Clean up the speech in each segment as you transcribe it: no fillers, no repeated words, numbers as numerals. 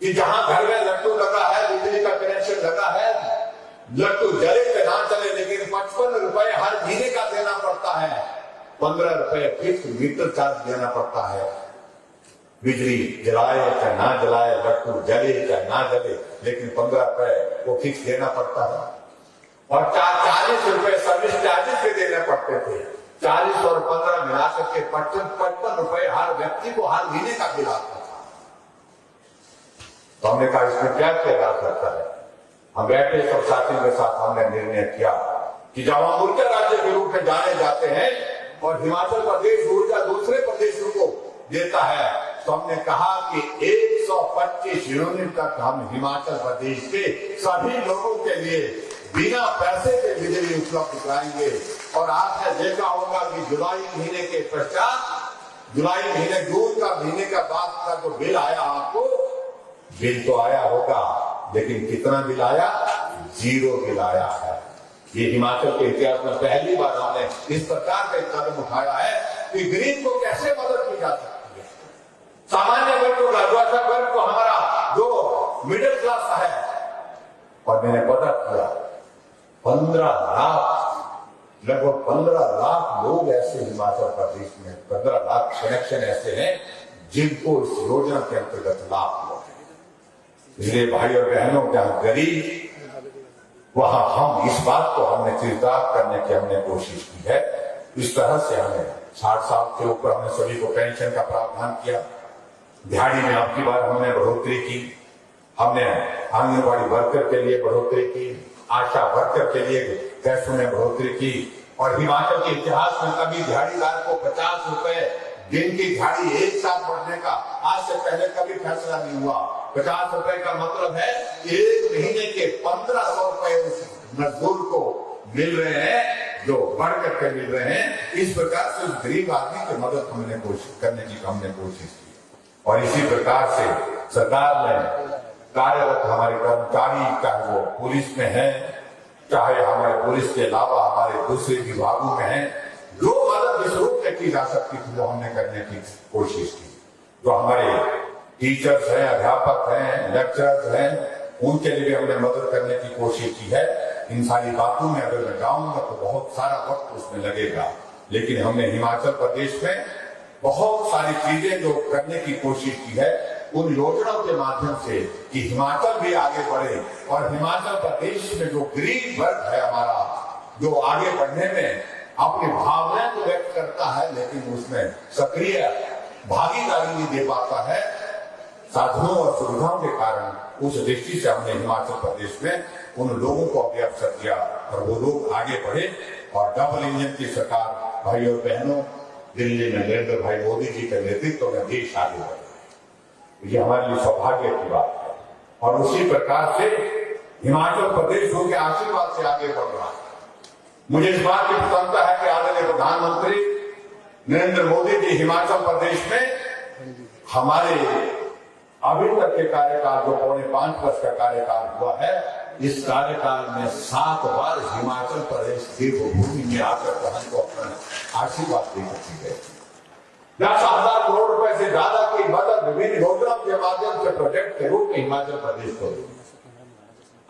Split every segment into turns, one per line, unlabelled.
कि जहां घर में लट्टू लगा है, बिजली का कनेक्शन लगा है, लट्टू जले पे ना चले, लेकिन 55 रुपए हर महीने का देना पड़ता है। 15 रुपए फिक्स मीटर चार्ज देना पड़ता है। बिजली जलाए चाहे ना जलाए, लट्टू जले चाहे ना जले, लेकिन 15 रुपए वो फिक्स देना पड़ता है। और 40 रुपए सर्विस चार्जेस पे देने पड़ते थे। 40 और 15 मिलाकर के 55 रुपए हर व्यक्ति को हर महीने का बिल आता था। तो हमने कहा इसमें क्या किया जा सकता है। हम बैठे सब साथियों के साथ हमने निर्णय किया कि जब हम ऊर्जा राज्य के रूप में जाने जाते हैं और हिमाचल प्रदेश ऊर्जा दूसरे प्रदेशों को देता है, तो हमने कहा कि 125 यूनिट तक हम हिमाचल प्रदेश के सभी लोगों के लिए बिना पैसे के बिजली उपलब्ध कराएंगे। और आपने देखा होगा कि जुलाई महीने के पश्चात, जुलाई महीने जून का महीने का बाद का जो बिल आया, आपको बिल तो आया होगा, लेकिन कितना बिल आया? 0 बिल आया है। ये हिमाचल के इतिहास में पहली बार हमने इस प्रकार का कदम उठाया है कि गरीब को कैसे मदद की जा सकती है। सामान्य वर्ग को, मध्यम वर्ग को, हमारा जो मिडिल क्लास है। और मैंने पता किया 15 लाख, लगभग 15 लाख लोग ऐसे हिमाचल प्रदेश में, 15 लाख कनेक्शन ऐसे हैं जिनको इस योजना के अंतर्गत लाभ हुआ है। इसलिए भाई और बहनों, जहां गरीब वहां हम इस बात को हमने चरितार्थ करने की हमने कोशिश की है। इस तरह से हमें 60 साल के ऊपर हमने सभी को पेंशन का प्रावधान किया। दिहाड़ी में अब की बार हमने बढ़ोतरी की। हमने आंगनबाड़ी वर्कर के लिए बढ़ोतरी की, आशा वर्कर के लिए पैसों में बढ़ोतरी की। और हिमाचल के इतिहास में कभी दिहाड़ीदार को 50 रुपए दिन की दिहाड़ी एक साथ बढ़ने का आज से पहले कभी फैसला नहीं हुआ। 50 रुपए का मतलब है एक महीने के 1500 रुपए उस मजदूर को मिल रहे हैं, जो बढ़ करके मिल रहे हैं। इस प्रकार से उस गरीब आदमी की मदद हमने कोशिश करने की कोशिश की। और इसी प्रकार से सरकार ने कार्यरत हमारे कर्मचारी, चाहे वो पुलिस में है, चाहे हमारे पुलिस के अलावा हमारे दूसरे विभागों में है, जो मदद इस रूप में की जा सकती थी वो हमने करने की कोशिश की। जो हमारे टीचर्स हैं, अध्यापक हैं, लेक्चरर्स हैं, उनके लिए भी हमने मदद करने की कोशिश की है। इन सारी बातों में अगर मैं जाऊंगा तो बहुत सारा वक्त उसमें लगेगा, लेकिन हमने हिमाचल प्रदेश में बहुत सारी चीजें जो करने की कोशिश की है उन योजनाओं के माध्यम से, कि हिमाचल भी आगे बढ़े। और हिमाचल प्रदेश में जो गरीब वर्ग है हमारा, जो आगे बढ़ने में अपनी भावनाएं तो व्यक्त करता है, लेकिन उसमें सक्रिय भागीदारी नहीं दे पाता है साधनों और सुविधाओं के कारण। उस दृष्टि से हमने हिमाचल प्रदेश में उन लोगों को अभी अवसर दिया और वो लोग आगे बढ़े। और डबल इंजन की सरकार, भाई और बहनों, दिल्ली में नरेंद्र भाई मोदी जी के नेतृत्व में देश आगे बढ़ रहा है। ये हमारे लिए सौभाग्य की बात है। और उसी प्रकार से हिमाचल प्रदेश उनके आशीर्वाद से आगे बढ़ रहा है। मुझे इस बात की प्रसन्नता है कि आदरणीय प्रधानमंत्री नरेंद्र मोदी जी हिमाचल प्रदेश में हमारे अभी तक के कार्यकाल, जो 5.25 वर्ष का कार्यकाल हुआ है, इस कार्यकाल में 7 बार हिमाचल प्रदेश देवभूमि में आकर हमको अपना आशीर्वाद देकर की गई। 10,000 करोड़ रुपए से ज्यादा की मदद विभिन्न योजनाओं के माध्यम से प्रोजेक्ट के रूप में हिमाचल प्रदेश को दी।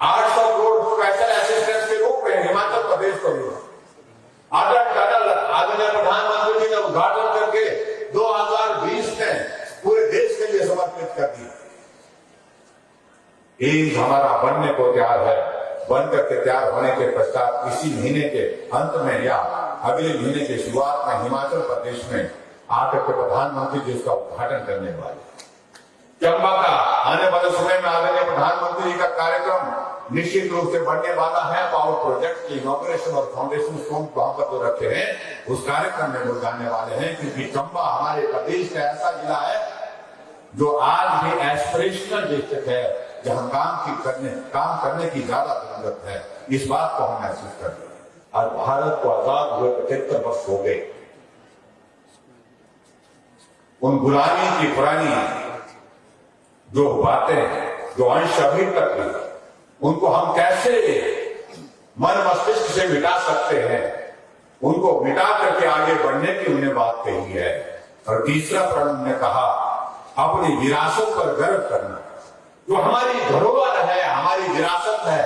800 करोड़ स्पेशल असिस्टेंस के रूप में हिमाचल प्रदेश को दी। अटल टनल आदरणीय प्रधानमंत्री जी ने उद्घाटन करके 2020 में पूरे देश के लिए समर्पित कर दिया। एम्स हमारा बनने को तैयार है। बनकर के तैयार होने के पश्चात इसी महीने के अंत में या अगले महीने की शुरुआत में हिमाचल प्रदेश में आकर के प्रधानमंत्री जी उसका उद्घाटन करने वाले। चंबा का आने वाले समय में आदरणीय प्रधानमंत्री जी का कार्यक्रम निश्चित रूप से बढ़ने वाला है। पावर प्रोजेक्ट की इनॉग्रेशन और फाउंडेशन स्टोन वहां पर जो रखे हैं उस कार्यक्रम में लोग जाने वाले हैं, क्योंकि चंबा हमारे प्रदेश का ऐसा जिला है जो आज भी एस्पिरेशनल डिस्ट्रिक्ट है, जहां काम करने की ज्यादा जरूरत है। इस बात को हम महसूस कर रहे हैं। आज भारत को आजाद हुए 75 वर्ष हो गए। उन गुलामी की पुरानी जो बातें, जो अंश अभी तक है, उनको हम कैसे मन मस्तिष्क से मिटा सकते हैं, उनको मिटा करके आगे बढ़ने की उन्हें बात कही है। और तीसरा प्रण ने कहा अपनी विरासत पर गर्व करना। जो हमारी धरोहर है, हमारी विरासत है,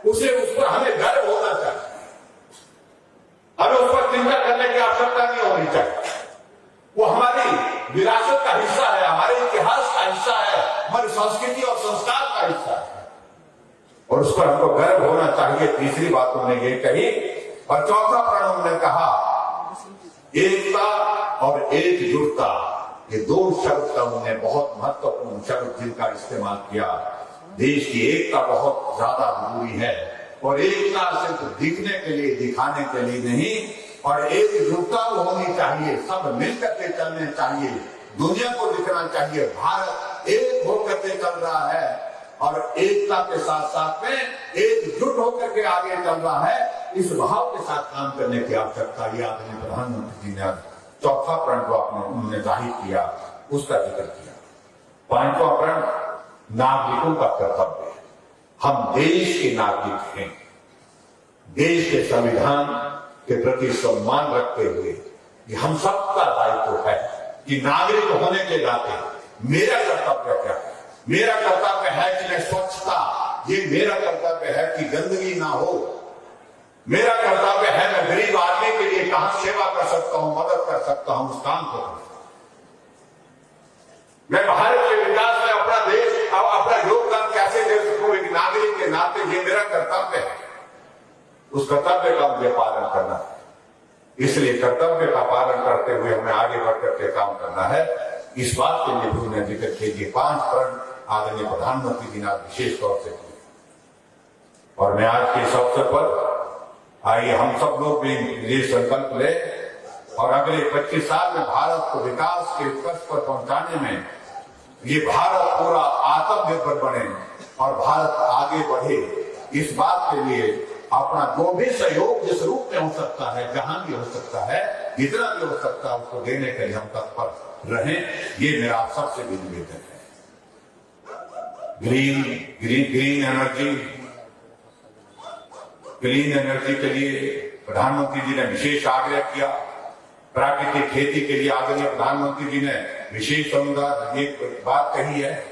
उस पर हमें गर्व होना चाहिए। हमें उस पर चिंता करने की आवश्यकता नहीं होनी चाहिए। वो हमारी विरासत का हिस्सा है, हमारे इतिहास का हिस्सा है, हमारी संस्कृति और संस्कार का हिस्सा है, और उस पर हमको गर्व होना चाहिए। तीसरी बात उन्होंने ये कही। और चौथा प्रण उन्होंने कहा, एकता और एकजुटता, ये दो शब्द का उन्होंने बहुत महत्वपूर्ण शब्द जिनका इस्तेमाल किया। देश की एकता बहुत ज्यादा जरूरी है, और एकता सिर्फ दिखने के लिए, दिखाने के लिए नहीं, और एकजुटता होनी चाहिए। सब मिलकर के चलने चाहिए, दुनिया को दिखना चाहिए भारत एक होकर के चल रहा है, और एकता के साथ साथ में एकजुट होकर के आगे चल रहा है। इस भाव के साथ काम करने की आवश्यकता ये आदरणीय प्रधानमंत्री जी ने चौथा प्रण जो उन्होंने जाहिर किया उसका जिक्र किया। पांचवा प्रण नागरिकों का कर्तव्य है। हम देश के नागरिक हैं। देश के संविधान के प्रति सम्मान रखते हुए ये हम सबका दायित्व है कि नागरिक होने के नाते मेरा कर्तव्य क्या है। मेरा कर्तव्य है कि मैं स्वच्छता, ये मेरा कर्तव्य है कि गंदगी ना हो। मेरा कर्तव्य है मैं गरीब आदमी के लिए कहां सेवा कर सकता हूं, मदद कर सकता हूं, उस काम को कर सकता हूं। मैं भारत के विकास में अपना देश और अपना योगदान कैसे दे सकूं, एक नागरिक के नाते ये मेरा कर्तव्य है। उस कर्तव्य का मुझे पालन करना है। इसलिए कर्तव्य का पालन करते हुए हमें आगे बढ़कर के काम करना है। इस बात के लिए भी उन्होंने जिक्र किए। 5 प्रण आदरणीय प्रधानमंत्री जी ने विशेष तौर से किए, और मैं आज के इस अवसर पर आइए हम सब लोग भी ये संकल्प ले, और अगले 25 साल में भारत को विकास के उत्कर्ष पर पहुंचाने में ये भारत पूरा आत्मनिर्भर बने और भारत आगे बढ़े। इस बात के लिए अपना जो भी सहयोग जिस रूप में हो सकता है, जहां भी हो सकता है, जितना भी हो सकता है, उसको देने के लिए हम तत्पर रहें। ये मेरा सबसे भी निवेदन है। ग्रीन एनर्जी के लिए प्रधानमंत्री जी ने विशेष आग्रह किया। प्राकृतिक खेती के लिए आदरणीय प्रधानमंत्री जी ने विशेष एक बात कही है,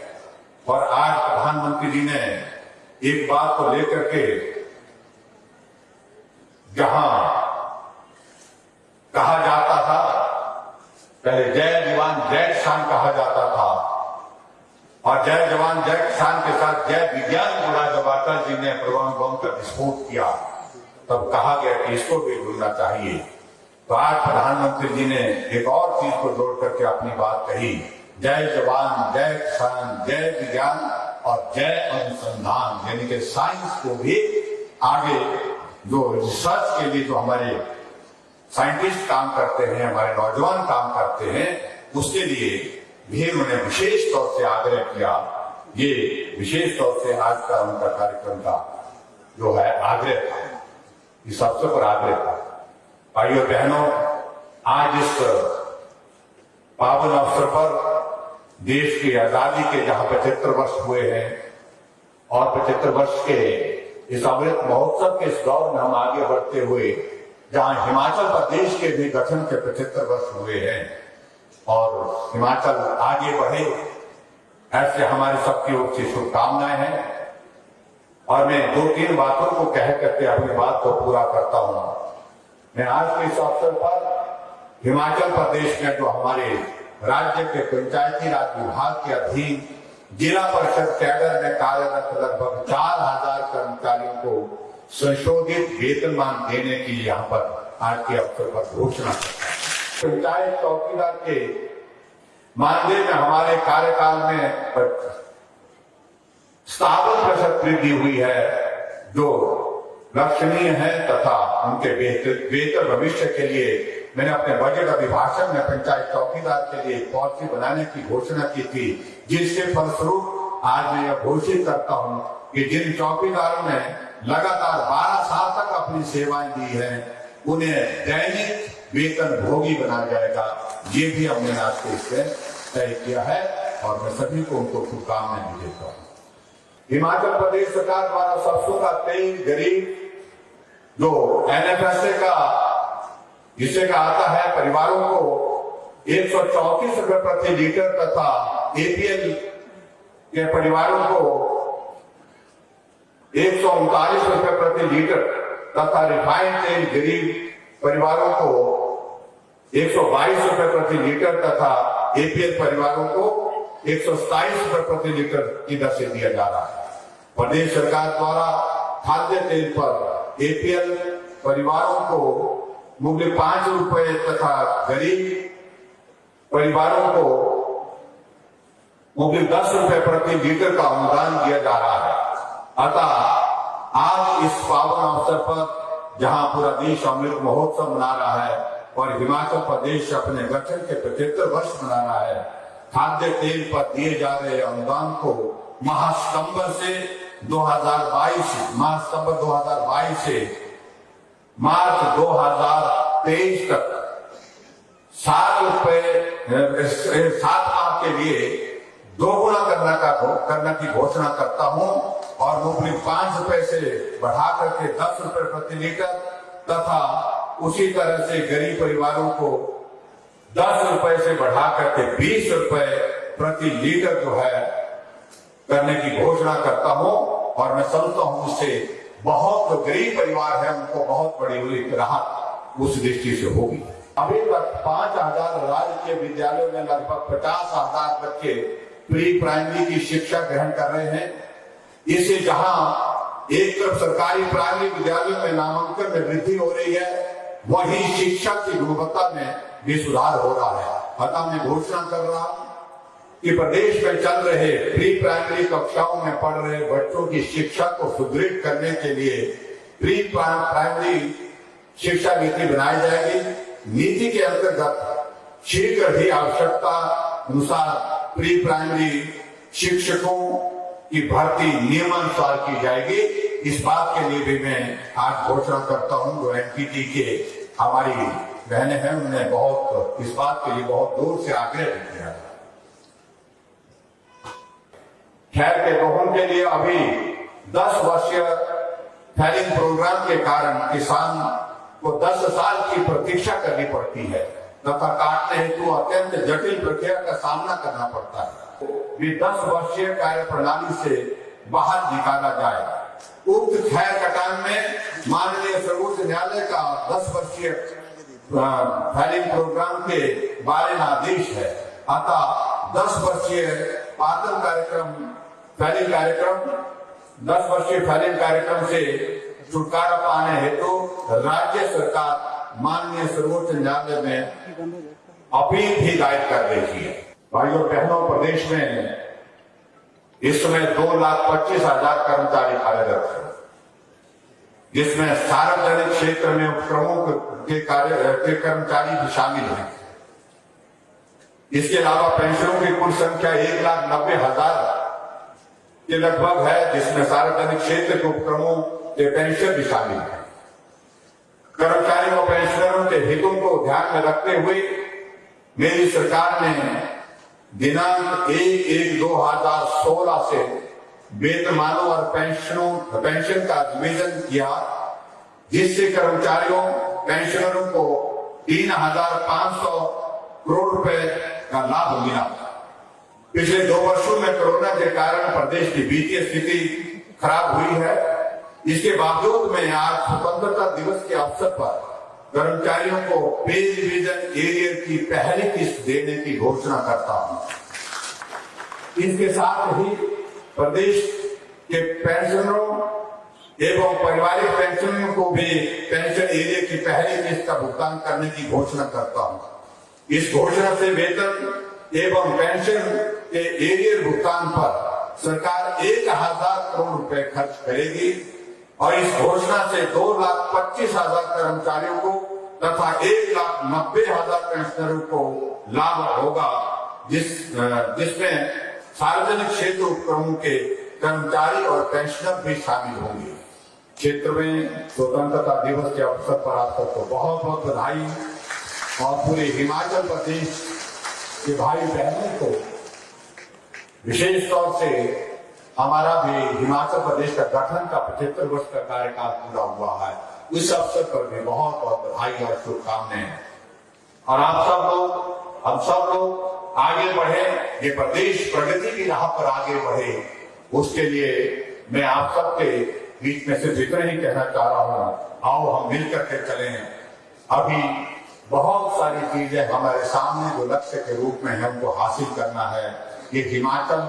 और आज प्रधानमंत्री जी ने एक बात को लेकर के, जहां कहा जाता था पहले जय जवान जय किसान कहा जाता था, और जय जवान जय किसान के साथ जय विज्ञान जुड़ा। जब अटल जी ने परमाणु बम का विस्फोट किया तब कहा गया कि इसको भी जुड़ना चाहिए। तो आज प्रधानमंत्री जी ने एक और चीज को जोड़ करके अपनी बात कही, जय जवान जय किसान जय विज्ञान और जय अनुसंधान, यानी कि साइंस को भी आगे, जो रिसर्च के लिए जो हमारे साइंटिस्ट काम करते हैं, हमारे नौजवान काम करते हैं, उसके लिए भी उन्होंने विशेष तौर से आग्रह किया। ये विशेष तौर से आज का उनका कार्यक्रम का जो है आग्रह था, इस अवसर पर आग्रह था। भाइयों बहनों, आज इस पावन अवसर पर देश की आजादी के जहां 75 वर्ष हुए हैं, और 75 वर्ष के इस अमृत महोत्सव के इस दौर में हम आगे बढ़ते हुए, जहां हिमाचल प्रदेश के भी गठन के 75 वर्ष हुए हैं, और हिमाचल आगे बढ़े, ऐसे हमारी सबकी ओर से शुभकामनाएं हैं। और मैं 2-3 बातों को कह करके अपनी बात को पूरा करता हूं। मैं आज के इस अवसर पर हिमाचल प्रदेश में जो हमारे राज्य के पंचायती राज विभाग के अधीन जिला परिषद कैडर में कार्यरत लगभग 4000 कर्मचारियों को संशोधित वेतनमान देने की यहाँ पर आज के अवसर पर घोषणा करता है। पंचायत चौकीदार के मानदेय में हमारे कार्यकाल में 57% वृद्धि हुई है, जो लक्षणीय है, तथा उनके बेहतर भविष्य के लिए मैंने अपने बजट अभिभाषण में पंचायत चौकीदार के लिए पॉलिसी बनाने की घोषणा की थी, जिससे फलस्वरूप आज मैं यह घोषित करता हूं कि जिन चौकीदारों ने लगातार 12 साल तक अपनी सेवाएं दी हैं, उन्हें दैनिक वेतन भोगी बनाया जाएगा। ये भी हमने आज के इससे तय किया है, और मैं सभी को उनको शुभकामनाएं भी देता हूं। हिमाचल प्रदेश सरकार द्वारा सरसों का तेल गरीब जो NFSA का हिस्से का आता है, परिवारों को 134 रुपए प्रति लीटर तथा APL के परिवारों को 139 रुपए प्रति लीटर तथा रिफाइंड तेल गरीब परिवारों को 122 रुपए प्रति लीटर तथा एपीएल परिवारों को 127 रुपए प्रति लीटर की दर से दिया जा रहा है। प्रदेश सरकार द्वारा खाद्य तेल पर एपीएल परिवारों को मूल्य 5 रुपए तथा गरीब परिवारों को मूल्य 10 रुपए प्रति लीटर का अनुदान दिया जा रहा है। अतः आज इस पावन अवसर पर जहां पूरा देश अमृत महोत्सव मना रहा है और हिमाचल प्रदेश अपने गठन के 75 वर्ष मना रहा है, खाद्य तेल पर दिए जा रहे अनुदान को महासितंबर 2022 से मार्च 2023 तक 7 माह के लिए दोगुना करने की घोषणा करता हूं और मूंगफली 5 रुपए से बढ़ा करके 10 रुपए प्रति लीटर तथा उसी तरह से गरीब परिवारों को 10 रुपए से बढ़ा करके 20 रुपए प्रति लीटर जो है करने की घोषणा करता हूं और मैं समझता हूं इससे बहुत जो गरीब परिवार है उनको बहुत बड़ी राहत उस दृष्टि से होगी। अभी तक 5,000 राज्य के विद्यालयों में लगभग 50,000 बच्चे प्री प्राइमरी की शिक्षा ग्रहण कर रहे हैं। इससे जहां एक तरफ सरकारी प्राइमरी विद्यालयों में नामांकन में वृद्धि हो रही है, वहीं शिक्षा की गुणवत्ता में भी सुधार हो रहा है। अतः मैं घोषणा कर रहा हूं कि प्रदेश में चल रहे प्री प्राइमरी कक्षाओं में पढ़ रहे बच्चों की शिक्षा को सुदृढ़ करने के लिए प्री प्राइमरी शिक्षा नीति बनाई जाएगी। नीति के अंतर्गत शीघ्र ही आवश्यकता अनुसार प्री प्राइमरी शिक्षकों की भर्ती नियमानुसार की जाएगी। इस बात के लिए भी मैं आज घोषणा करता हूं। जो एनपीटी के हमारी बहनें हैं उन्होंने बहुत इस बात के लिए बहुत दूर से आग्रह किया है। खैर के दोहन के लिए अभी 10 वर्षीय फैलिंग प्रोग्राम के कारण किसान को 10 साल की प्रतीक्षा करनी पड़ती है तथा काटने हेतु अत्यंत जटिल प्रक्रिया का सामना करना पड़ता है। भी 10 वर्षीय कार्य प्रणाली से बाहर निकाला जाए। उक्त खैर कटान में माननीय सर्वोच्च न्यायालय का 10 वर्षीय फैलिंग प्रोग्राम के बारे में आदेश है। अतः 10 वर्षीय पातन कार्यक्रम 10 वर्षीय फैलिंग कार्यक्रम से छुटकारा पाने हेतु राज्य सरकार माननीय सर्वोच्च न्यायालय में अपील भी दायर कर रही है। भाइयों बहनों, प्रदेश में इस समय 2,25,000 कर्मचारी कार्यरत है, जिसमें सार्वजनिक क्षेत्र में उपक्रमों के कर्मचारी भी शामिल हैं। इसके अलावा पेंशनों की कुल संख्या 1,90,000 के लगभग है, जिसमें सार्वजनिक क्षेत्र के उपक्रमों के पेंशन भी शामिल है। कर्मचारियों और पेंशनरों के हितों को ध्यान में रखते हुए मेरी सरकार ने दिनांक 1/1/2016 से वेतनमानों और पेंशन का रिवीजन किया, जिससे कर्मचारियों पेंशनरों को 3,500 करोड़ रुपए का लाभ मिला। पिछले 2 वर्षों में कोरोना के कारण प्रदेश की वित्तीय स्थिति खराब हुई है। इसके बावजूद मैं आज स्वतंत्रता दिवस के अवसर पर कर्मचारियों को पे रिवीजन एरियर की पहली किस्त देने की घोषणा करता हूं। इसके साथ ही प्रदेश के पेंशनरों एवं पारिवारिक पेंशनरों को भी पेंशन एरियर की पहली किस्त का भुगतान करने की घोषणा करता हूं। इस घोषणा से वेतन एवं पेंशन के एरियर भुगतान पर सरकार 1,000 करोड़ रुपए खर्च करेगी और इस घोषणा से 2,25,000 कर्मचारियों को तथा 1,90,000 पेंशनरों को लाभ होगा, जिसमें सार्वजनिक क्षेत्र उपक्रमों के कर्मचारी और पेंशनर भी शामिल होंगे। क्षेत्र में स्वतंत्रता दिवस के अवसर पर आप सबको बहुत बहुत बधाई और पूरे हिमाचल प्रदेश के भाई बहनों को विशेष तौर से हमारा भी हिमाचल प्रदेश का गठन का 75 वर्ष का कार्यकाल पूरा हुआ है, उस अवसर पर भी बहुत बहुत बधाई और शुभकामनाएं। और आप सब लोग हम सब लोग आगे बढ़े, ये प्रदेश प्रगति की राह पर आगे बढ़े, उसके लिए मैं आप सबके बीच में सिर्फ इतना ही कहना चाह रहा हूँ, आओ हम मिलकर के चलें। अभी बहुत सारी चीजें हमारे सामने जो लक्ष्य के रूप में है उनको हासिल करना है। ये हिमाचल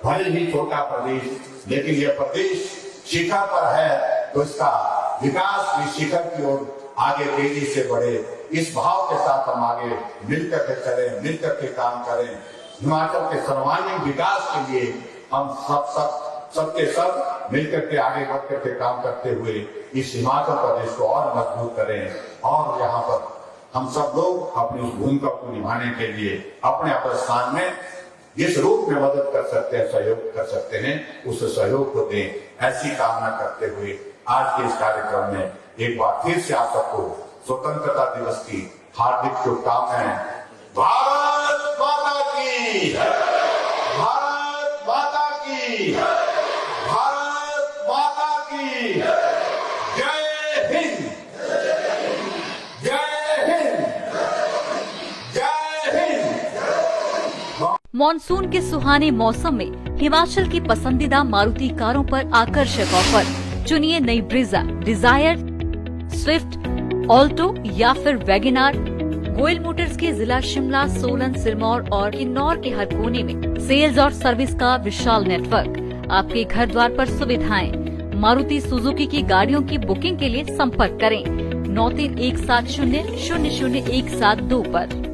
भले ही छोटा प्रदेश, लेकिन ये प्रदेश शिखर पर है, तो इसका विकास भी शिखर की ओर आगे तेजी से बढ़े। इस भाव के साथ हम आगे मिलकर के चलें, मिलकर के काम करें। हिमाचल के सर्वांगीण विकास के लिए हम सबके सब मिलकर के आगे बढ़ करके काम करते हुए इस हिमाचल प्रदेश को और मजबूत करें। और यहाँ पर हम सब लोग अपनी उस भूमिका को निभाने के लिए अपने अपने स्थान में जिस रूप में मदद कर सकते हैं, सहयोग कर सकते हैं, उस सहयोग को दें, ऐसी कामना करते हुए आज के इस कार्यक्रम में एक बार फिर से आप सबको स्वतंत्रता दिवस की हार्दिक शुभकामनाएं। भारत माता की, भारत माता की, भारत माता की जय हिंद, जय हिंद, जय हिंद।
मॉनसून के सुहाने मौसम में हिमाचल की पसंदीदा मारुति कारों पर आकर्षक ऑफर। चुनिए नई ब्रीजा, डिजायर, स्विफ्ट, ऑल्टो या फिर वैगनार। गोयल मोटर्स के जिला शिमला, सोलन, सिरमौर और किन्नौर के हर कोने में सेल्स और सर्विस का विशाल नेटवर्क। आपके घर द्वार पर सुविधाएं। मारुति सुजुकी की गाड़ियों की बुकिंग के लिए संपर्क करें 9317000172 पर।